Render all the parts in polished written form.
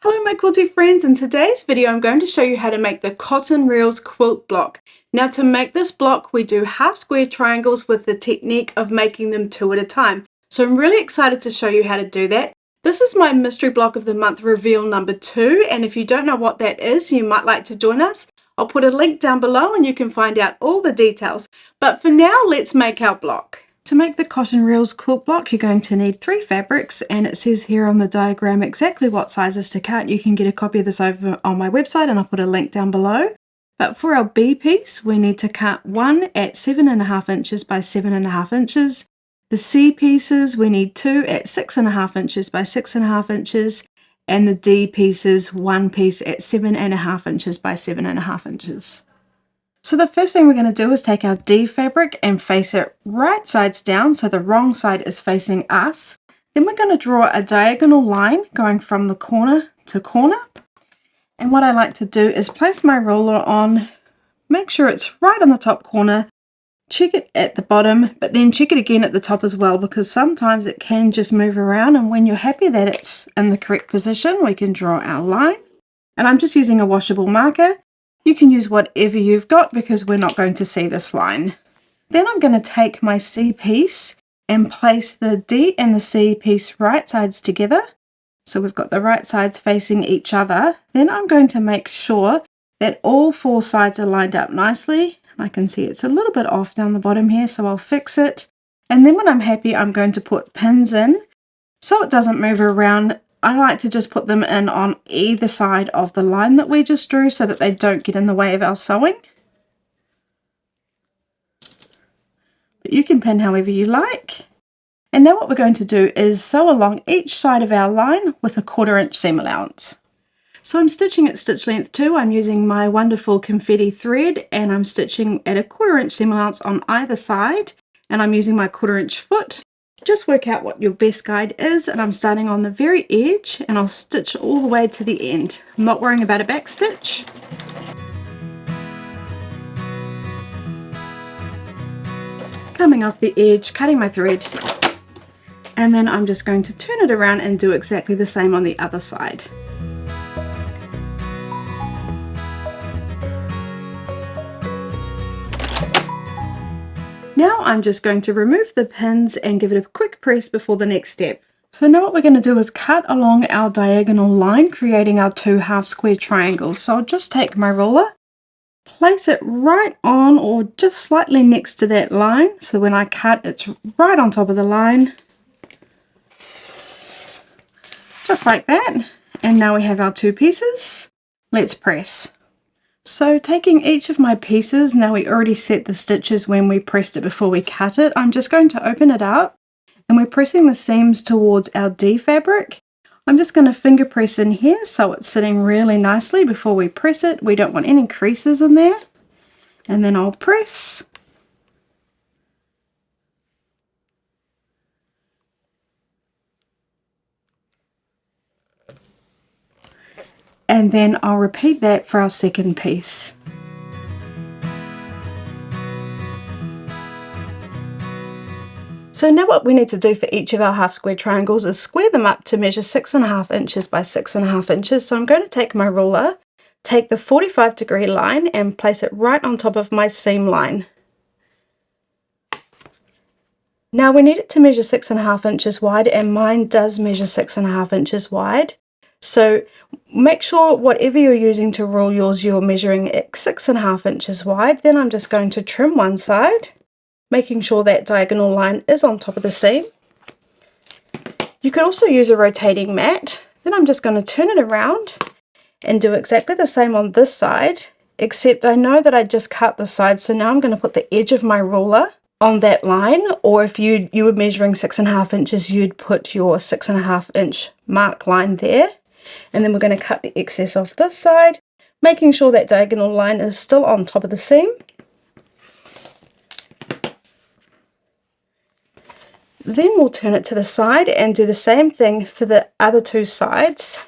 Hello my quilty friends, in today's video I'm going to show you how to make the Cotton Reels Quilt Block. Now to make this block we do half square triangles with the technique of making them 2 at a time. So I'm really excited to show you how to do that. This is my mystery block of the month reveal number 2, and if you don't know what that is, you might like to join us. I'll put a link down below and you can find out all the details. But for now, let's make our block. To make the Cotton Reels Quilt Block, you're going to need 3 fabrics, and it says here on the diagram exactly what sizes to cut. You can get a copy of this over on my website and I'll put a link down below. But for our B piece, we need to cut one at 7.5 inches by 7.5 inches. The C pieces, we need 2 at 6.5 inches by 6.5 inches. And the D pieces, one piece at 7.5 inches by 7.5 inches. So the first thing we're going to do is take our D fabric and face it right sides down, so the wrong side is facing us. Then we're going to draw a diagonal line going from the corner to corner. And what I like to do is place my ruler on, make sure it's right on the top corner, check it at the bottom, but then check it again at the top as well, because sometimes it can just move around, and when you're happy that it's in the correct position, we can draw our line. And I'm just using a washable marker. You can use whatever you've got because we're not going to see this line. Then I'm going to take my C piece and place the D and the C piece right sides together. So we've got the right sides facing each other. Then I'm going to make sure that all 4 sides are lined up nicely. I can see it's a little bit off down the bottom here, so I'll fix it. And then when I'm happy, I'm going to put pins in so it doesn't move around. I like to just put them in on either side of the line that we just drew so that they don't get in the way of our sewing. But you can pin however you like. And now what we're going to do is sew along each side of our line with a 1/4 inch seam allowance. So I'm stitching at stitch length 2. I'm using my wonderful confetti thread, and I'm stitching at a 1/4 inch seam allowance on either side, and I'm using my 1/4 inch foot. Just work out what your best guide is, and I'm starting on the very edge and I'll stitch all the way to the end. I'm not worrying about a back stitch. Coming off the edge, cutting my thread, and then I'm just going to turn it around and do exactly the same on the other side. Now I'm just going to remove the pins and give it a quick press before the next step. So now what we're going to do is cut along our diagonal line, creating our 2 half square triangles. So I'll just take my ruler, place it right on or just slightly next to that line. So when I cut, it's right on top of the line. Just like that. And now we have our 2 pieces. Let's press. So taking each of my pieces, now we already set the stitches when we pressed it before we cut it, I'm just going to open it up, and we're pressing the seams towards our D fabric. I'm just going to finger press in here so it's sitting really nicely before we press it. We don't want any creases in there. And then I'll press. And then I'll repeat that for our second piece. So now what we need to do for each of our half square triangles is square them up to measure 6.5 inches by 6.5 inches. So I'm going to take my ruler, take the 45-degree line and place it right on top of my seam line. Now we need it to measure 6.5 inches wide, and mine does measure 6.5 inches wide. So make sure whatever you're using to rule yours, you're measuring at 6.5 inches wide. Then I'm just going to trim one side, making sure that diagonal line is on top of the seam. You could also use a rotating mat. Then I'm just going to turn it around and do exactly the same on this side, except I know that I just cut the side, so now I'm going to put the edge of my ruler on that line, or if you were measuring 6.5 inches, you'd put your 6.5 inch mark line there. And then we're going to cut the excess off this side, making sure that diagonal line is still on top of the seam. Then we'll turn it to the side and do the same thing for the other 2 sides.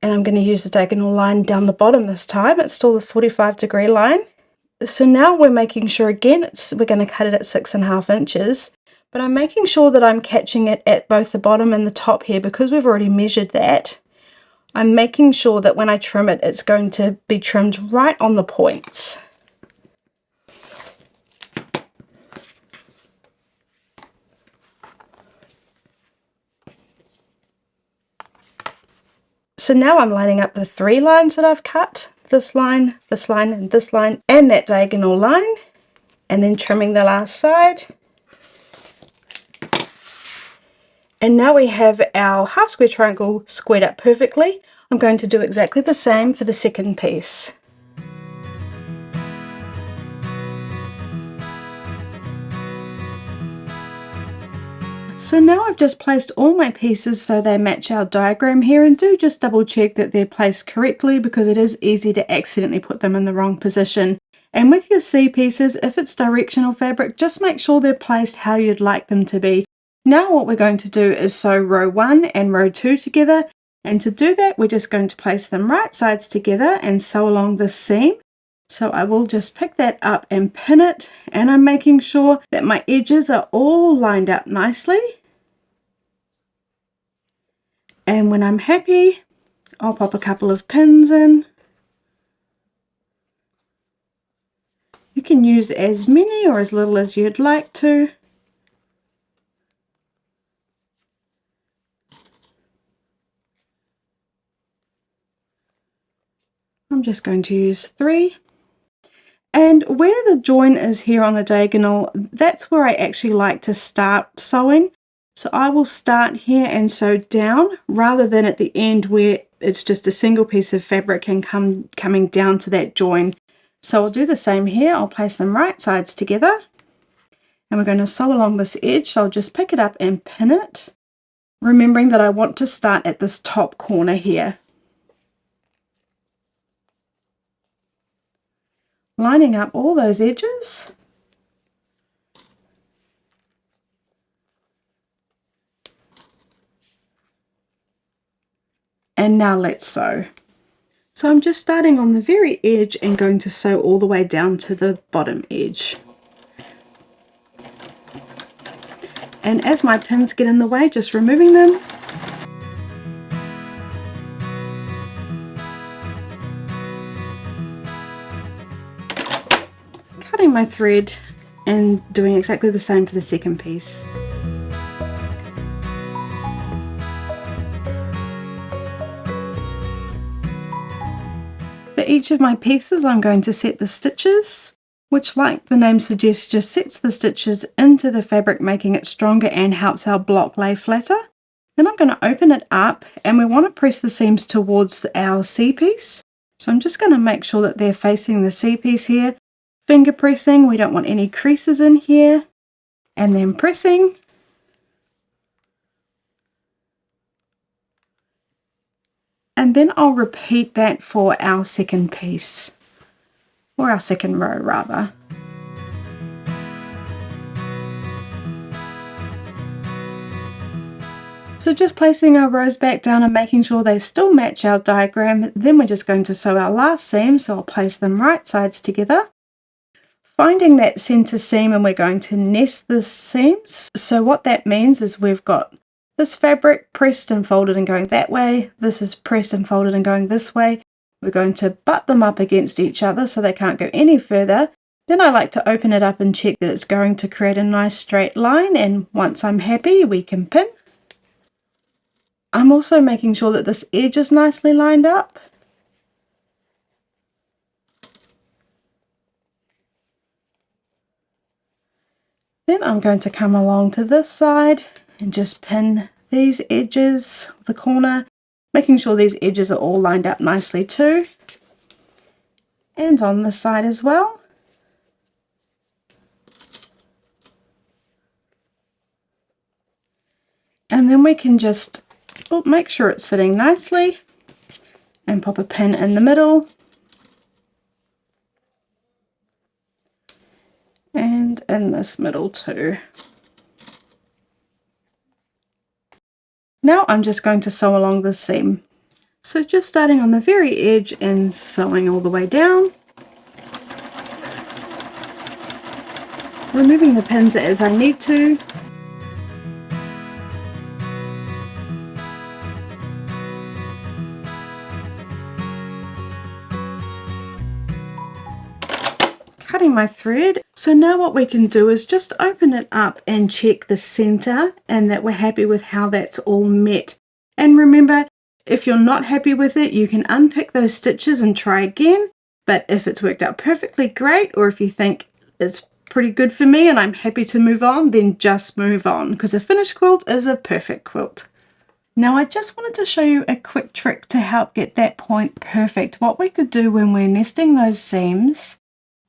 And I'm going to use the diagonal line down the bottom this time. It's still the 45-degree line. So now we're making sure again, we're going to cut it at 6.5 inches. but I'm making sure that I'm catching it at both the bottom and the top here because we've already measured that. I'm making sure that when I trim it, it's going to be trimmed right on the points. So now I'm lining up the 3 lines that I've cut, this line, and this line, and that diagonal line, and then trimming the last side. And now we have our half square triangle squared up perfectly. I'm going to do exactly the same for the second piece. So now I've just placed all my pieces so they match our diagram here, and do just double check that they're placed correctly because it is easy to accidentally put them in the wrong position. And with your C pieces, if it's directional fabric, just make sure they're placed how you'd like them to be. Now what we're going to do is sew row 1 and row 2 together, and to do that we're just going to place them right sides together and sew along the seam. So I will just pick that up and pin it, and I'm making sure that my edges are all lined up nicely. And when I'm happy, I'll pop a couple of pins in. You can use as many or as little as you'd like to. I'm just going to use 3. And where the join is here on the diagonal, that's where I actually like to start sewing. So I will start here and sew down rather than at the end where it's just a single piece of fabric and coming down to that join. So I'll do the same here. I'll place them right sides together, and we're going to sew along this edge. So I'll just pick it up and pin it, remembering that I want to start at this top corner here. Lining up all those edges. And now let's sew. So I'm just starting on the very edge and going to sew all the way down to the bottom edge. And as my pins get in the way, just removing them. Cutting my thread and doing exactly the same for the second piece. For each of my pieces, I'm going to set the stitches, which, like the name suggests, just sets the stitches into the fabric, making it stronger and helps our block lay flatter. Then I'm going to open it up, and we want to press the seams towards our C piece. So I'm just going to make sure that they're facing the C piece here. Finger pressing, we don't want any creases in here, and then pressing. And then I'll repeat that for our second piece, or our second row rather. So just placing our rows back down and making sure they still match our diagram. Then we're just going to sew our last seam, so I'll place them right sides together. Finding that center seam, and we're going to nest the seams. So what that means is we've got this fabric pressed and folded and going that way. This is pressed and folded and going this way. We're going to butt them up against each other so they can't go any further. Then I like to open it up and check that it's going to create a nice straight line, and once I'm happy, we can pin. I'm also making sure that this edge is nicely lined up. Then I'm going to come along to this side and just pin these edges, the corner, making sure these edges are all lined up nicely too. And on this side as well. And then we can just make sure it's sitting nicely and pop a pin in the middle. And in this middle too. Now I'm just going to sew along the seam. So just starting on the very edge and sewing all the way down. Removing the pins as I need to. cutting my thread. So now what we can do is just open it up and check the center and that we're happy with how that's all met. And remember, if you're not happy with it, you can unpick those stitches and try again. But if it's worked out perfectly great, or if you think it's pretty good for me and I'm happy to move on, then just move on, because a finished quilt is a perfect quilt. Now I just wanted to show you a quick trick to help get that point perfect. What we could do when we're nesting those seams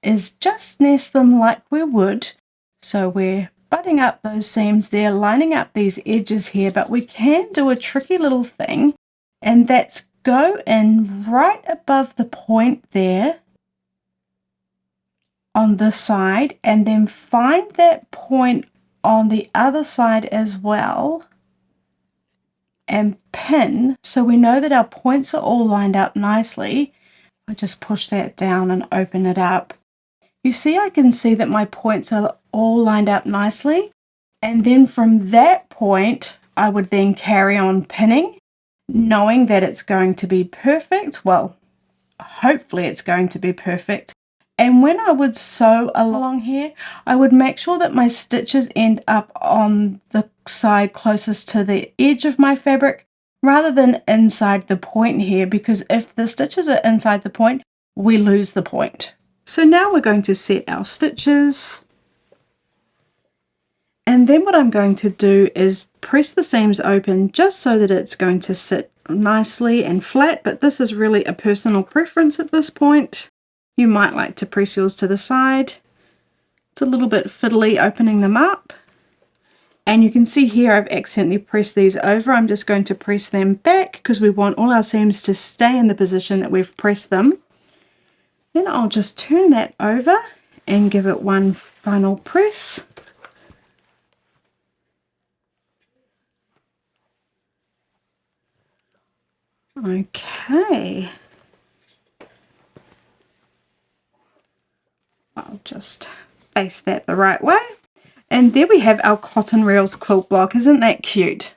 is just nest them like we would. So we're butting up those seams there, lining up these edges here, but we can do a tricky little thing, and that's go in right above the point there on this side, and then find that point on the other side as well and pin, so we know that our points are all lined up nicely. I just push that down and open it up. You see, I can see that my points are all lined up nicely, and then from that point I would then carry on pinning, knowing that it's going to be perfect. Well, hopefully it's going to be perfect. And when I would sew along here, I would make sure that my stitches end up on the side closest to the edge of my fabric rather than inside the point here, because if the stitches are inside the point, we lose the point. So now we're going to set our stitches. And then what I'm going to do is press the seams open just so that it's going to sit nicely and flat, but this is really a personal preference at this point. You might like to press yours to the side. It's a little bit fiddly opening them up. And you can see here I've accidentally pressed these over. I'm just going to press them back because we want all our seams to stay in the position that we've pressed them. Then I'll just turn that over and give it one final press. Okay, I'll just face that the right way. And there we have our Cotton Reels quilt block. Isn't that cute?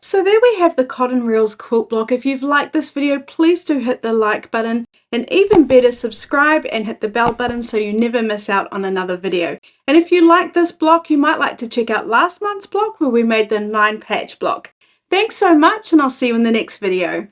So there we have the Cotton Reels quilt block. If you've liked this video, please do hit the like button, and even better, subscribe and hit the bell button so you never miss out on another video. And if you like this block, you might like to check out last month's block where we made the 9-patch block. Thanks so much, and I'll see you in the next video.